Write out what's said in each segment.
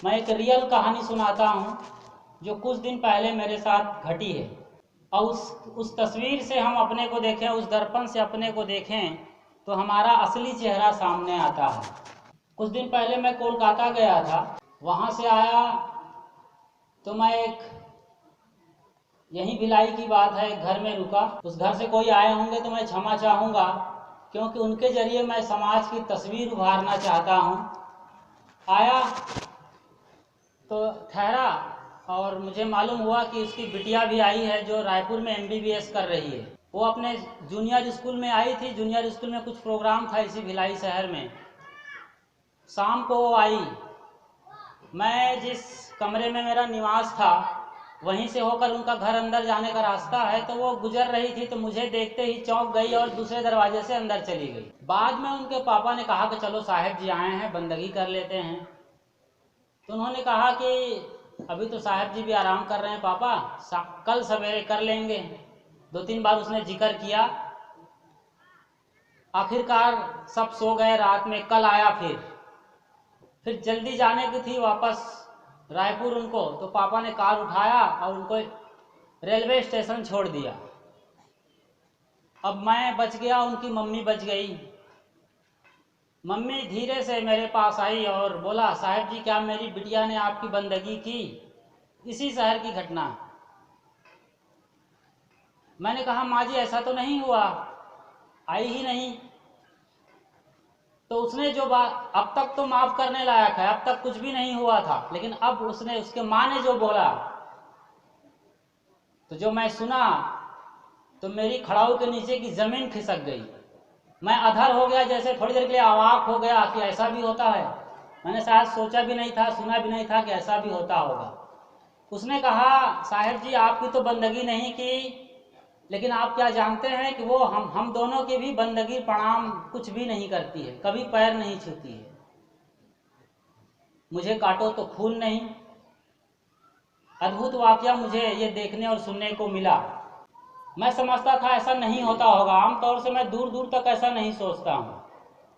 मैं एक रियल कहानी सुनाता हूँ जो कुछ दिन पहले मेरे साथ घटी है। और उस तस्वीर से हम अपने को देखें, उस दर्पण से अपने को देखें तो हमारा असली चेहरा सामने आता है। कुछ दिन पहले मैं कोलकाता गया था। वहाँ से आया तो मैं यही भिलाई की बात है, एक घर में रुका। उस घर से कोई आए होंगे तो मैं क्षमा चाहूँगा, क्योंकि उनके जरिए मैं समाज की तस्वीर उभारना चाहता हूँ। आया तो ठहरा और मुझे मालूम हुआ कि उसकी बिटिया भी आई है जो रायपुर में MBBS कर रही है। वो अपने जूनियर स्कूल में आई थी। जूनियर स्कूल में कुछ प्रोग्राम था इसी भिलाई शहर में। शाम को वो आई। मैं जिस कमरे में मेरा निवास था वहीं से होकर उनका घर अंदर जाने का रास्ता है, तो वो गुजर रही थी तो मुझे देखते ही चौंक गई और दूसरे दरवाजे से अंदर चली गई। बाद में उनके पापा ने कहा कि चलो साहब जी आए हैं, बंदगी कर लेते हैं। तो उन्होंने कहा कि अभी तो साहब जी भी आराम कर रहे हैं पापा, कल सवेरे कर लेंगे। 2-3 बार उसने जिक्र किया। आखिरकार सब सो गए रात में। कल आया। फिर जल्दी जाने की थी वापस रायपुर उनको, तो पापा ने कार उठाया और उनको रेलवे स्टेशन छोड़ दिया। अब मैं बच गया, उनकी मम्मी बच गई। मम्मी धीरे से मेरे पास आई और बोला, साहब जी क्या मेरी बिटिया ने आपकी बंदगी की? इसी शहर की घटना। मैंने कहा माँ जी ऐसा तो नहीं हुआ, आई ही नहीं। तो उसने जो बात, अब तक तो माफ करने लायक है, अब तक कुछ भी नहीं हुआ था, लेकिन अब उसके माँ ने जो बोला तो जो मैं सुना तो मेरी खड़ाऊ के नीचे की जमीन खिसक गई। मैं अधर हो गया, जैसे थोड़ी देर के लिए अवाक हो गया कि ऐसा भी होता है। मैंने शायद सोचा भी नहीं था, सुना भी नहीं था कि ऐसा भी होता होगा। उसने कहा साहब जी आपकी तो बंदगी नहीं की, लेकिन आप क्या जानते हैं कि वो हम दोनों की भी बंदगी प्रणाम कुछ भी नहीं करती है, कभी पैर नहीं छूती है। मुझे काटो तो खून नहीं। अद्भुत वाकया मुझे ये देखने और सुनने को मिला। मैं समझता था ऐसा नहीं होता होगा, आमतौर से मैं दूर दूर तक ऐसा नहीं सोचता हूँ,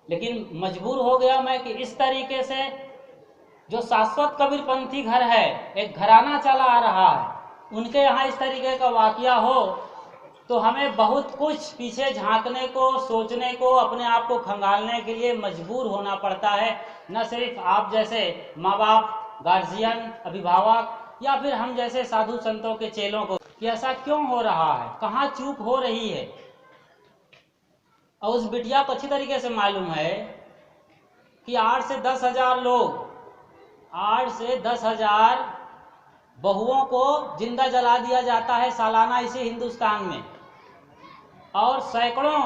लेकिन मजबूर हो गया मैं कि इस तरीके से जो शाश्वत कबीरपंथी घर है, एक घराना चला आ रहा है, उनके यहाँ इस तरीके का वाकया हो तो हमें बहुत कुछ पीछे झांकने को, सोचने को, अपने आप को खंगालने के लिए मजबूर होना पड़ता है। न सिर्फ आप जैसे माँ बाप, गार्जियन, अभिभावक, या फिर हम जैसे साधु संतों के चेलों को, कि ऐसा क्यों हो रहा है, कहाँ चूक हो रही है। और उस बिटिया को अच्छी तरीके से मालूम है कि 8 से 10 हजार लोग, 8 से 10 हजार बहुओं को जिंदा जला दिया जाता है सालाना इसी हिंदुस्तान में, और सैकड़ों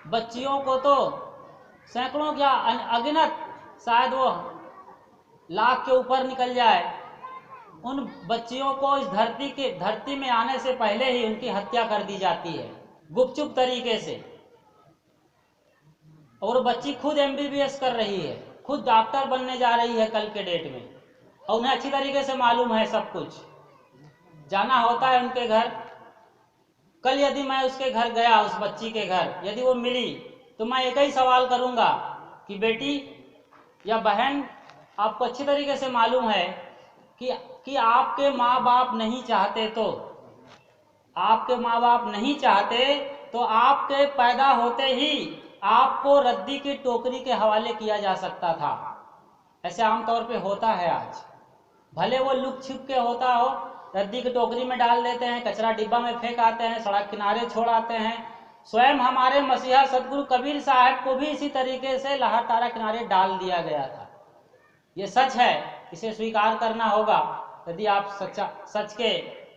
बच्चियों को, तो सैकड़ों क्या अगिनत, शायद वो लाख के ऊपर निकल जाए, उन बच्चियों को इस धरती में आने से पहले ही उनकी हत्या कर दी जाती है गुपचुप तरीके से। और बच्ची खुद MBBS कर रही है, खुद डॉक्टर बनने जा रही है कल के डेट में, और उन्हें अच्छी तरीके से मालूम है सब कुछ। जाना होता है उनके घर। कल यदि मैं उसके घर गया, उस बच्ची के घर यदि वो मिली, तो मैं एक ही सवाल करूंगा कि बेटी या बहन, आपको अच्छी तरीके से मालूम है कि आपके माँ बाप नहीं चाहते, तो आपके माँ बाप नहीं चाहते तो आपके पैदा होते ही आपको रद्दी की टोकरी के हवाले किया जा सकता था। ऐसे आमतौर पे होता है आज, भले वो लुक छिप के होता हो, रद्दी की टोकरी में डाल देते हैं, कचरा डिब्बा में फेंक आते हैं, सड़क किनारे छोड़ आते हैं। स्वयं हमारे मसीहा सदगुरु कबीर साहब को भी इसी तरीके से लहातारा किनारे डाल दिया गया था। ये सच है, इसे स्वीकार करना होगा। यदि आप सच के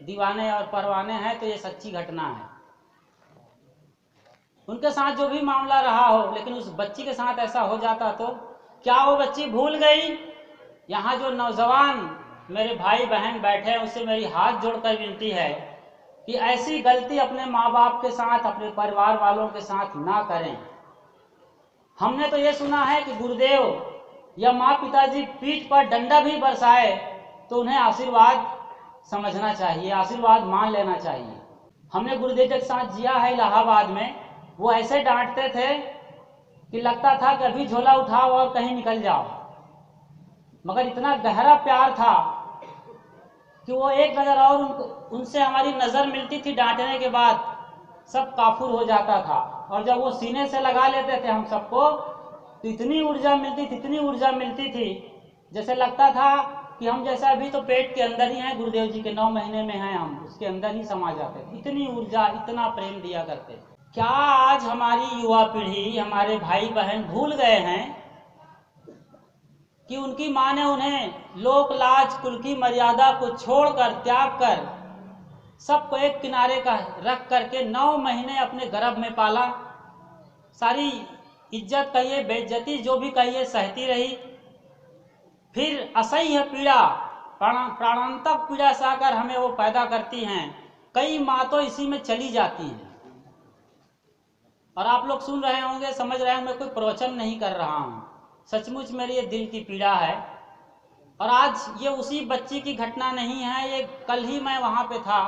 दीवाने और परवाने हैं तो ये सच्ची घटना है। उनके साथ जो भी मामला रहा हो, लेकिन उस बच्ची के साथ ऐसा हो जाता तो क्या वो बच्ची भूल गई? यहाँ जो नौजवान मेरे भाई बहन बैठे हैं, उससे मेरी हाथ जोड़कर विनती है कि ऐसी गलती अपने माँ बाप के साथ, अपने परिवार वालों के साथ ना करें। हमने तो ये सुना है कि गुरुदेव या माँ पिताजी पीठ पर डंडा भी बरसाए तो उन्हें आशीर्वाद समझना चाहिए, आशीर्वाद मान लेना चाहिए। हमने गुरुदेव के साथ जिया है इलाहाबाद में। वो ऐसे डांटते थे कि लगता था कि अभी झोला उठाओ और कहीं निकल जाओ। मगर इतना गहरा प्यार था कि वो एक नज़र और उनसे हमारी नज़र मिलती थी डांटने के बाद सब काफुर हो जाता था। और जब वो सीने से लगा लेते थे हम सबको तो इतनी ऊर्जा मिलती थी, इतनी ऊर्जा मिलती थी, जैसे लगता था कि हम जैसा अभी तो पेट के अंदर ही हैं, गुरुदेव जी के 9 महीने में हैं हम, उसके अंदर ही समा जाते थे। इतनी ऊर्जा, इतना प्रेम दिया करते। क्या आज हमारी युवा पीढ़ी, हमारे भाई बहन भूल गए हैं कि उनकी माँ ने उन्हें लोक लाज कुल की मर्यादा को छोड़कर, त्याग कर, सबको एक किनारे का रख करके 9 महीने अपने गर्भ में पाला। सारी इज्जत कहिए, बेइज्जती जो भी कहिए, सहती रही। फिर असह्य पीड़ा, प्राणांतक पीड़ा सहकर हमें वो पैदा करती हैं। कई माँ तो इसी में चली जाती हैं। और आप लोग सुन रहे होंगे, समझ रहे होंगे, कोई प्रवचन नहीं कर रहा हूँ, सचमुच मेरी ये दिल की पीड़ा है। और आज ये उसी बच्ची की घटना नहीं है, ये कल ही मैं वहाँ पे था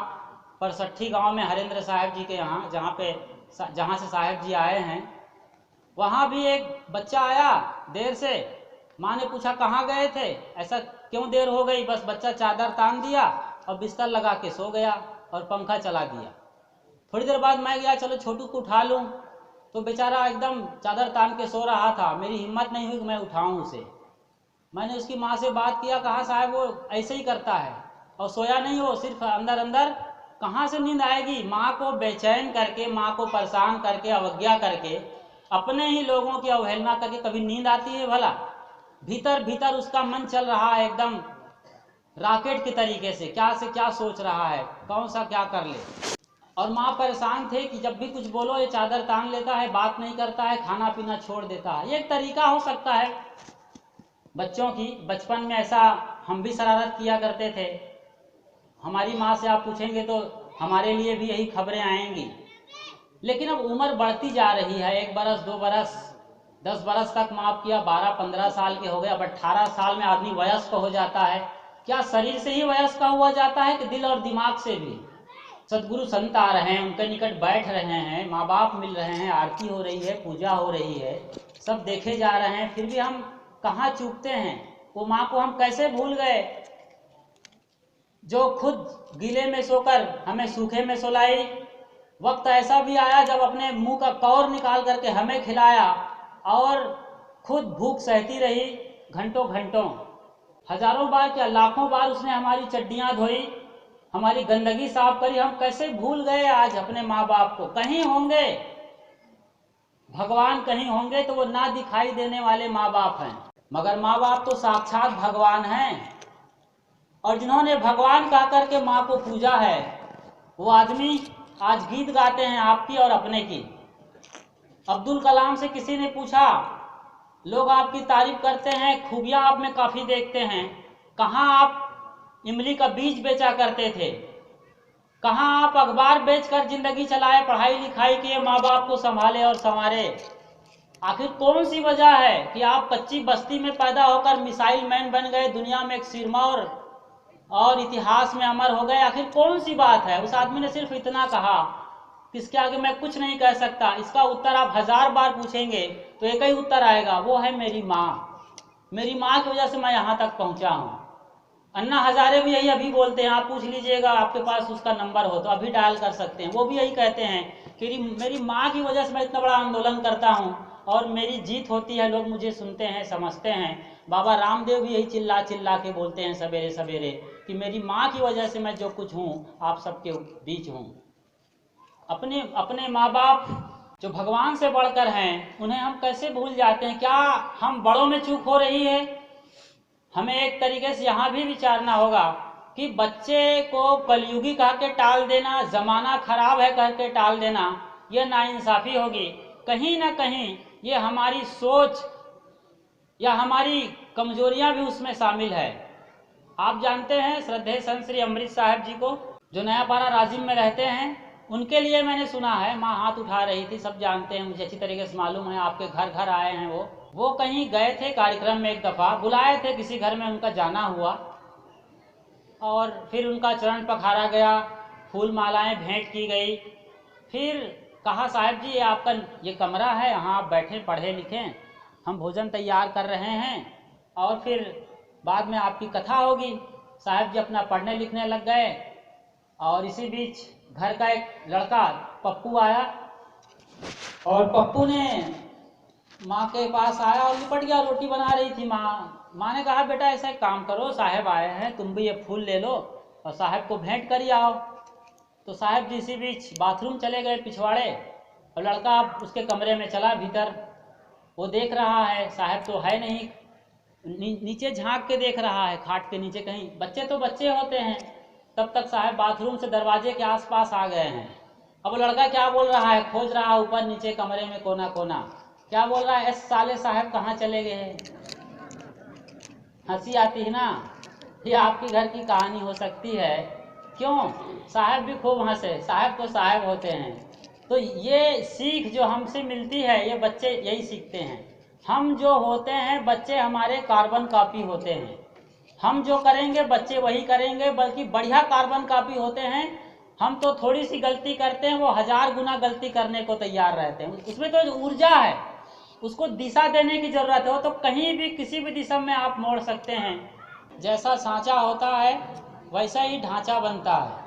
परसठी गांव में, हरेंद्र साहब जी के यहाँ, जहाँ से साहब जी आए हैं। वहाँ भी एक बच्चा आया देर से, माँ ने पूछा कहाँ गए थे, ऐसा क्यों देर हो गई। बस बच्चा चादर तान दिया और बिस्तर लगा के सो गया और पंखा चला दिया। थोड़ी देर बाद मैं गया, चलो छोटू को उठा लूँ, तो बेचारा एकदम चादर तान के सो रहा था। मेरी हिम्मत नहीं हुई कि मैं उठाऊँ उसे। मैंने उसकी माँ से बात किया, कहा साहब वो ऐसे ही करता है, और सोया नहीं, हो सिर्फ अंदर अंदर, कहाँ से नींद आएगी। माँ को बेचैन करके, माँ को परेशान करके, अवज्ञा करके, अपने ही लोगों की अवहेलना करके कभी नींद आती है भला? भीतर भीतर उसका मन चल रहा है एकदम रॉकेट की तरीके से, क्या से क्या सोच रहा है, कौन सा क्या कर ले। और माँ परेशान थे कि जब भी कुछ बोलो ये चादर तान लेता है, बात नहीं करता है, खाना पीना छोड़ देता है। ये एक तरीका हो सकता है बच्चों की। बचपन में ऐसा हम भी शरारत किया करते थे। हमारी माँ से आप पूछेंगे तो हमारे लिए भी यही खबरें आएंगी। लेकिन अब उम्र बढ़ती जा रही है, 1 बरस 2 बरस 10 बरस तक माफ किया, 12-15 साल के हो गए, अब 18 साल में आदमी वयस्क हो जाता है। क्या शरीर से ही वयस्क हुआ जाता है कि दिल और दिमाग से भी? सदगुरु संत आ रहे हैं, उनके निकट बैठ रहे हैं, माँ बाप मिल रहे हैं, आरती हो रही है, पूजा हो रही है, सब देखे जा रहे हैं, फिर भी हम कहाँ चूकते हैं? वो माँ को हम कैसे भूल गए जो खुद गीले में सोकर हमें सूखे में सुलाई। वक्त ऐसा भी आया जब अपने मुंह का कौर निकाल करके हमें खिलाया और खुद भूख सहती रही घंटों घंटों। हजारों बार क्या लाखों बार उसने हमारी चड्डियां धोई, हमारी गंदगी साफ करी। हम कैसे भूल गए आज अपने माँ बाप को? कहीं होंगे भगवान, कहीं होंगे तो वो ना दिखाई देने वाले माँ बाप हैं, मगर माँ बाप तो साक्षात भगवान हैं। और जिन्होंने भगवान कह करके माँ को पूजा है, वो आदमी आज गीत गाते हैं आपकी और अपने की। अब्दुल कलाम से किसी ने पूछा, लोग आपकी तारीफ करते हैं, खूबियां आप में काफ़ी देखते हैं, कहाँ आप इमली का बीज बेचा करते थे, कहाँ आप अखबार बेचकर जिंदगी चलाए, पढ़ाई लिखाई किए, माँ बाप को संभाले और संवारे। आखिर कौन सी वजह है कि आप कच्ची बस्ती में पैदा होकर मिसाइल मैन बन गए, दुनिया में एक सिरमौर और इतिहास में अमर हो गए? आखिर कौन सी बात है? उस आदमी ने सिर्फ इतना कहा, किसके आगे मैं कुछ नहीं कह सकता। इसका उत्तर आप 1000 बार पूछेंगे तो एक ही उत्तर आएगा, वो है मेरी माँ। मेरी माँ की वजह से मैं यहाँ तक पहुँचा हूँ। अन्ना हजारे भी यही अभी बोलते हैं, आप पूछ लीजिएगा, आपके पास उसका नंबर हो तो अभी डायल कर सकते हैं। वो भी यही कहते हैं कि मेरी माँ की वजह से मैं इतना बड़ा आंदोलन करता हूँ और मेरी जीत होती है, लोग मुझे सुनते हैं, समझते हैं। बाबा रामदेव भी यही चिल्ला चिल्ला के बोलते हैं सवेरे सवेरे कि मेरी माँ की वजह से मैं जो कुछ हूँ आप सबके बीच हूँ। अपने अपने माँ बाप जो भगवान से बढ़कर हैं, उन्हें हम कैसे भूल जाते हैं? क्या हम बड़ों में चूक हो रही है? हमें एक तरीके से यहाँ भी विचारना होगा कि बच्चे को कलयुगी कह के टाल देना, जमाना खराब है कह के टाल देना, यह नाइंसाफी होगी। कहीं ना कहीं ये हमारी सोच या हमारी कमजोरियां भी उसमें शामिल है। आप जानते हैं श्रद्धेय संत श्री अमृत साहब जी को, जो नयापाड़ा राजिम में रहते हैं, उनके लिए मैंने सुना है, माँ हाथ उठा रही थी, सब जानते हैं, मुझे अच्छी तरीके से मालूम है, आपके घर घर आए हैं वो कहीं गए थे कार्यक्रम में, एक दफ़ा बुलाए थे किसी घर में, उनका जाना हुआ और फिर उनका चरण पखारा गया, फूल मालाएं भेंट की गई। फिर कहा साहब जी ये आपका ये कमरा है, यहाँ आप बैठें, पढ़ें लिखें, हम भोजन तैयार कर रहे हैं। और फिर बाद में आपकी कथा होगी। साहब जी अपना पढ़ने लिखने लग गए और इसी बीच घर का एक लड़का पप्पू आया और पप्पू ने माँ के पास आया और लिपट गया। रोटी बना रही थी माँ ने कहा बेटा ऐसा एक काम करो, साहब आए हैं, तुम भी ये फूल ले लो और साहब को भेंट कर आओ। तो साहब जी इसी बीच बाथरूम चले गए पिछवाड़े और लड़का उसके कमरे में चला भीतर। वो देख रहा है साहब तो है नहीं, नीचे झांक के देख रहा है खाट के नीचे कहीं। बच्चे तो बच्चे होते हैं। तब तक साहब बाथरूम से दरवाजे के आसपास आ गए हैं। अब लड़का क्या बोल रहा है, खोज रहा है ऊपर नीचे कमरे में कोना कोना, क्या बोल रहा है, ऐसे साले साहब कहाँ चले गए हैं। हंसी आती है ना। ये आपकी घर की कहानी हो सकती है। क्यों? साहब भी खूब हंसे, साहब तो साहब होते हैं। तो ये सीख जो हमसे मिलती है ये बच्चे यही सीखते हैं। हम जो होते हैं बच्चे हमारे कार्बन कॉपी होते हैं। हम जो करेंगे बच्चे वही करेंगे, बल्कि बढ़िया कार्बन कॉपी होते हैं। हम तो थोड़ी सी गलती करते हैं, वो 1000 गुना गलती करने को तैयार रहते हैं। उसमें तो ऊर्जा है, उसको दिशा देने की जरूरत है। वो तो कहीं भी किसी भी दिशा में आप मोड़ सकते हैं। जैसा सांचा होता है वैसा ही ढांचा बनता है।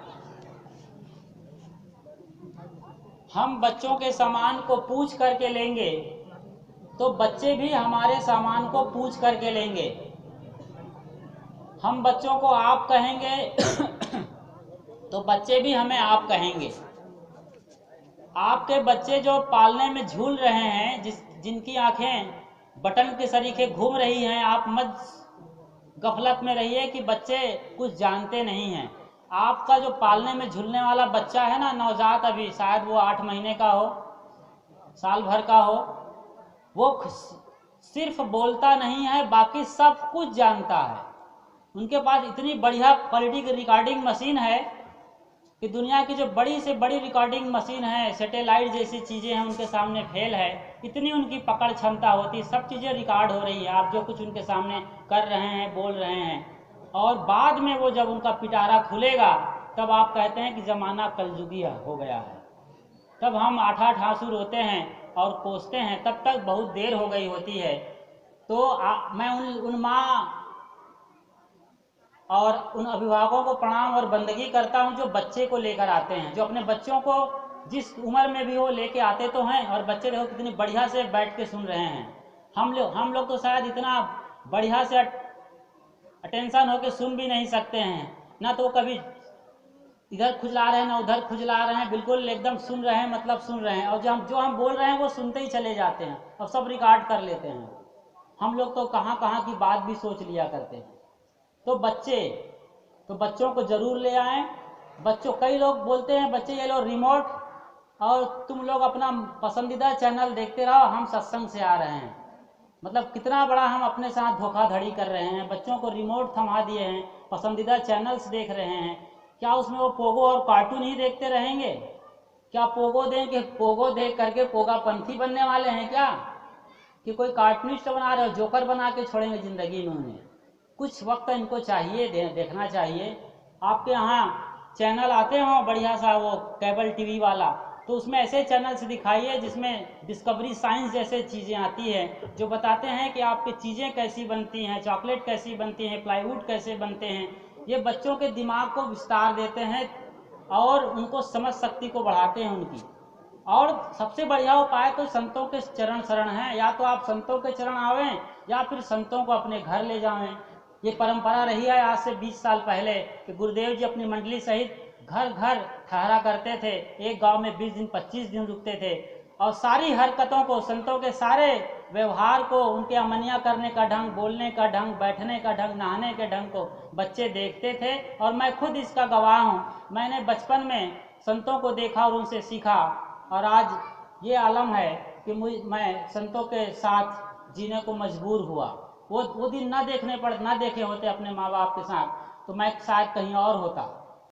हम बच्चों के सामान को पूछ करके लेंगे तो बच्चे भी हमारे सामान को पूछ करके लेंगे। हम बच्चों को आप कहेंगे तो बच्चे भी हमें आप कहेंगे। आपके बच्चे जो पालने में झूल रहे हैं, जिनकी आंखें बटन के सरीखे घूम रही हैं, आप मत गफलत में रहिए कि बच्चे कुछ जानते नहीं हैं। आपका जो पालने में झूलने वाला बच्चा है ना, नवजात, अभी शायद वो 8 महीने का हो, साल भर का हो, वो सिर्फ बोलता नहीं है, बाकी सब कुछ जानता है। उनके पास इतनी बढ़िया क्वालिटी की रिकॉर्डिंग मशीन है कि दुनिया की जो बड़ी से बड़ी रिकॉर्डिंग मशीन है, सैटेलाइट जैसी चीज़ें हैं, उनके सामने फेल है। इतनी उनकी पकड़ क्षमता होती है, सब चीज़ें रिकॉर्ड हो रही है, आप जो कुछ उनके सामने कर रहे हैं, बोल रहे हैं। और बाद में वो जब उनका पिटारा खुलेगा तब आप कहते हैं कि ज़माना कलजुगी हो गया है। तब हम आठा ठासु रोते हैं और कोसते हैं, तब तक बहुत देर हो गई होती है। तो मैं उन माँ और उन अभिभावकों को प्रणाम और बंदगी करता हूं जो बच्चे को लेकर आते हैं, जो अपने बच्चों को जिस उम्र में भी वो लेके आते तो हैं, और बच्चे देखो कितनी बढ़िया से बैठ के सुन रहे हैं। हम लोग तो शायद इतना बढ़िया से अटेंशन होके सुन भी नहीं सकते हैं, ना तो कभी इधर खुजला रहे हैं ना उधर खुजला रहे हैं, बिल्कुल एकदम सुन रहे हैं, मतलब सुन रहे हैं। और जो हम बोल रहे हैं वो सुनते ही चले जाते हैं और सब रिकॉर्ड कर लेते हैं। हम लोग तो कहाँ कहाँ की बात भी सोच लिया करते हैं। तो बच्चों को जरूर ले आएं। बच्चों, कई लोग बोलते हैं बच्चे ये लो रिमोट और तुम लोग अपना पसंदीदा चैनल देखते रहो, हम सत्संग से आ रहे हैं। मतलब कितना बड़ा हम अपने साथ धोखाधड़ी कर रहे हैं। बच्चों को रिमोट थमा दिए हैं, पसंदीदा चैनल्स देख रहे हैं। क्या उसमें वो पोगो और कार्टून ही देखते रहेंगे? क्या पोगो दें कि पोगो देख करके पोगापंथी बनने वाले हैं क्या? कि कोई कार्टूनिस्ट बना रहे हो, जोकर बना के छोड़ेंगे जिंदगी में उन्हें? कुछ वक्त इनको चाहिए, देखना चाहिए। आपके यहाँ चैनल आते हो बढ़िया सा, वो केबल टीवी वाला, तो उसमें ऐसे चैनल्स दिखाइए जिसमें डिस्कवरी साइंस जैसे चीज़ें आती हैं, जो बताते हैं कि आपकी चीज़ें कैसी बनती हैं, चॉकलेट कैसी बनती हैं, प्लाईवुड कैसे बनते हैं। ये बच्चों के दिमाग को विस्तार देते हैं और उनको समझ शक्ति को बढ़ाते हैं उनकी। और सबसे बढ़िया उपाय तो संतों के चरण शरण है। या तो आप संतों के चरण आवें या फिर संतों को अपने घर ले जाएं। ये परंपरा रही है आज से 20 साल पहले कि गुरुदेव जी अपनी मंडली सहित घर घर ठहरा करते थे। एक गांव में 20 दिन 25 दिन रुकते थे और सारी हरकतों को, संतों के सारे व्यवहार को, उनके अमनिया करने का ढंग, बोलने का ढंग, बैठने का ढंग, नहाने के ढंग को बच्चे देखते थे। और मैं खुद इसका गवाह हूँ। मैंने बचपन में संतों को देखा और उनसे सीखा, और आज ये आलम है कि मैं संतों के साथ जीने को मजबूर हुआ। वो दिन ना देखे होते अपने माँ बाप के साथ तो मैं शायद कहीं और होता।